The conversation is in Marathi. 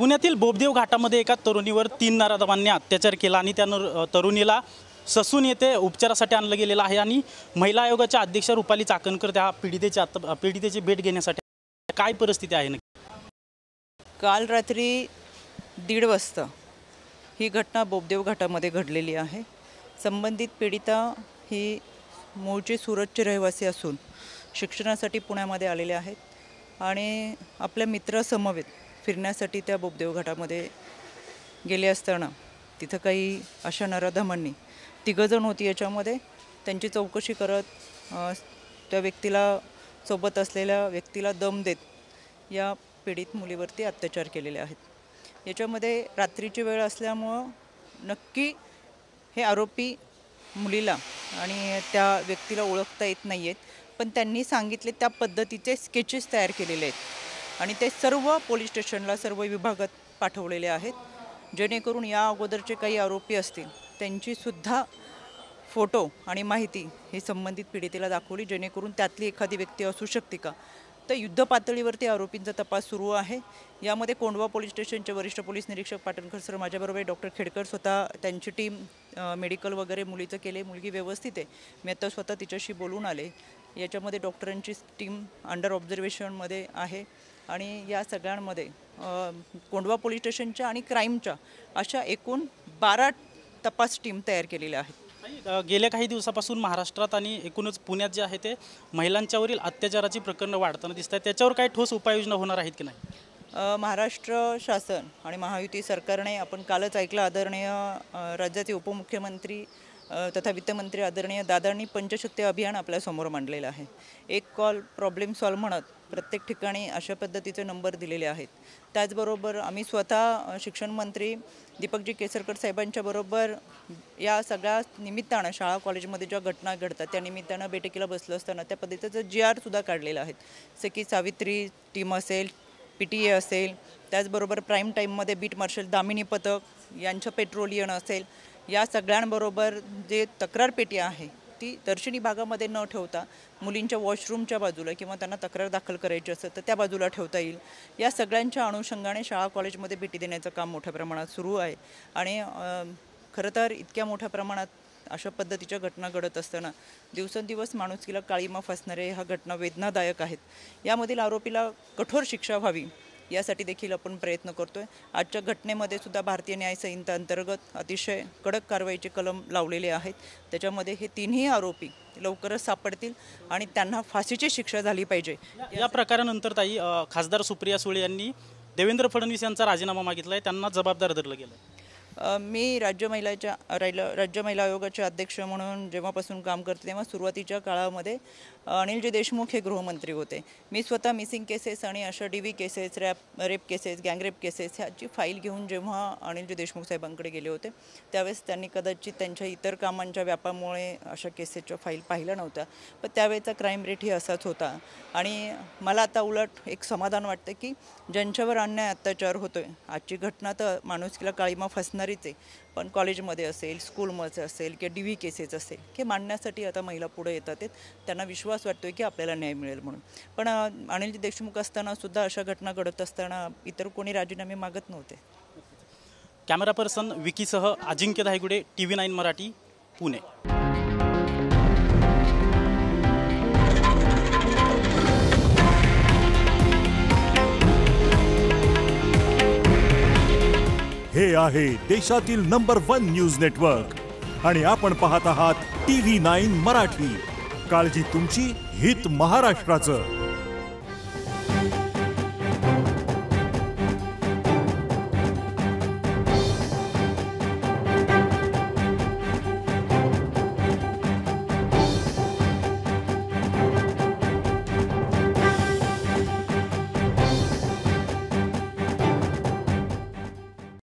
पुण्यातील बोबदेव घाटामध्ये एका तरुणीवर 3 नराधमांनी अत्याचार केला आणि त्या तरुणीला ससून येथे उपचारासाठी आणलं गेलेलं आहे आणि महिला आयोगाच्या अध्यक्ष रुपाली चाकणकर त्या पीडितेची भेट घेण्यासाठी काय परिस्थिती आहे नक्की? काल रात्री 1:30 वाजता ही घटना बोबदेव घाटामध्ये घडलेली आहे। संबंधित पीडिता ही मूळची सुरतची रहिवासी असून शिक्षणासाठी पुण्यामध्ये आलेले आहेत आणि आपल्या मित्रासमवेत फिरण्यासाठी त्या बोबदेव घाटामध्ये गेले असताना तिथं काही अशा नराधमांनी 3 जण होती याच्यामध्ये त्यांची चौकशी करत त्या व्यक्तीला सोबत असलेल्या व्यक्तीला दम देत या पीडित मुलीवरती अत्याचार केलेले आहेत। याच्यामध्ये रात्रीची वेळ असल्यामुळं नक्की हे आरोपी मुलीला आणि त्या व्यक्तीला ओळखता येत नाही आहेत, पण त्यांनी सांगितले त्या पद्धतीचे स्केचेस तयार केलेले आहेत आणि ते सर्व पोलीस स्टेशनला सर्व विभागात पाठवलेले आहेत, जेणेकरून या अगोदरचे काही आरोपी असतील त्यांचीसुद्धा फोटो आणि माहिती ही संबंधित पीडितेला दाखवली, जेणेकरून त्यातली एखादी व्यक्ती असू शकते का। तर युद्ध पातळीवरती आरोपींचा तपास सुरू आहे। यामध्ये कोंढवा पोलीस स्टेशनचे वरिष्ठ पोलीस निरीक्षक पाटणकर सर माझ्याबरोबर, डॉक्टर खेडकर स्वतः त्यांची टीम मेडिकल वगैरे मुलीचं केले, मुलगी व्यवस्थित आहे, मी आता स्वतः तिच्याशी बोलून आले। याच्यामध्ये डॉक्टरांची टीम अंडर ऑब्झर्वेशनमध्ये आहे आणि या सगळ्यांमध्ये कोंढवा पोलीस स्टेशनच्या आणि क्राईमच्या अशा एकूण 12 तपास टीम तयार केलेल्या आहेत। गेल्या काही दिवसापासून महाराष्ट्रात आणि एकूणच पुण्यात जे आहे ते महिलांच्यावरील अत्याचाराची प्रकरणं वाढताना दिसत आहेत, त्याच्यावर काही ठोस उपाययोजना होणार आहेत की नाही? महाराष्ट्र शासन आणि महायुती सरकारने आपण कालच ऐकलं, आदरणीय राज्याचे उपमुख्यमंत्री तथा वित्तमंत्री आदरणीय दादांनी पंचशक्ती अभियान आपल्यासमोर मांडलेलं आहे। एक कॉल प्रॉब्लेम सॉल्व म्हणत प्रत्येक ठिकाणी अशा पद्धतीचे नंबर दिलेले आहेत। त्याचबरोबर आम्ही स्वतः शिक्षण मंत्री दीपकजी केसरकर साहेबांच्या बरोबर या सगळ्या निमित्तानं शाळा कॉलेजमध्ये ज्या घटना घडतात त्या निमित्तानं बैठकीला बसलं असताना त्या पद्धतीचं GR सुद्धा काढलेलं आहे। सखी सावित्री टीम असेल, PTA असेल, त्याचबरोबर प्राईम टाईममध्ये बीट मार्शल दामिनी पथक यांचं पेट्रोलियन असेल, या सगळ्यांबरोबर जे तक्रार पेटी आहे ती दर्शनी भागामध्ये न ठेवता मुलींच्या वॉशरूमच्या बाजूला किंवा त्यांना तक्रार दाखल करायची असेल तर त्या बाजूला ठेवता येईल। या सगळ्यांच्या अनुषंगाने शाळा कॉलेजमध्ये भेटी देण्याचं काम मोठ्या प्रमाणात सुरू आहे आणि खरं तर इतक्या मोठ्या प्रमाणात अशा पद्धतीच्या घटना घडत असताना दिवसेंदिवस माणुसकीला काळीमा फासणारे ह्या घटना वेदनादायक आहेत। यामधील आरोपीला कठोर शिक्षा व्हावी यासाठी देखील आपण प्रयत्न करतोय। आजच्या घटनेमध्ये सुद्धा भारतीय न्याय संहिता अंतर्गत अतिशय कडक कारवाईचे कलम लावलेले आहेत। त्याच्यामध्ये हे 3ही आरोपी लवकरच सापडतील आणि त्यांना फाशीची शिक्षा झाली पाहिजे। या प्रकारानंतर ताई खासदार सुप्रिया सुळे यांनी देवेंद्र फडणवीस यांचा राजीनामा मागितला आहे, त्यांना जबाबदार धरलं गेलं। मी राज्य महिला आयोगाचे अध्यक्ष म्हणून जेव्हापासून काम करते तेव्हा सुरुवातीच्या काळामध्ये अनिलजी देशमुख हे गृहमंत्री होते। मी स्वतः मिसिंग केसेस आणि अशा DV cases, rape cases, gang rape cases ह्याची फाईल घेऊन जेव्हा अनिलजी देशमुख साहेबांकडे गेले होते त्यावेळेस त्यांनी कदाचित त्यांच्या इतर कामांच्या व्यापामुळे अशा केसेसच्या फाईल पाहिल्या नव्हत्या, पण त्यावेळेचा क्राईम रेटही असाच होता आणि मला आता उलट एक समाधान वाटतं की ज्यांच्यावर अन्याय अत्याचार होतोय, आजची घटना तर माणुसकीला काळीमा फासणारीच आहे, पण कॉलेजमध्ये असेल, स्कूलमध्ये असेल किंवा DV केसेस असेल हे मांडण्यासाठी आता महिला पुढे येतात, त्यांना विश्वास वाटतोय की आपल्याला न्याय मिळेल म्हणून। पण अनिलजी देशमुख असताना सुद्धा अशा घटना घडत असताना इतर कोणी राजीनामे मागत नव्हते। कॅमेरा पर्सन विकीसह अजिंक्य धायगुडे, TV9 मराठी, पुणे। हे आहे देशातील नंबर 1 न्यूज नेटवर्क आणि आपण पाहत आहात TV9 मराठी। काळजी तुमची, हित महाराष्ट्राचं।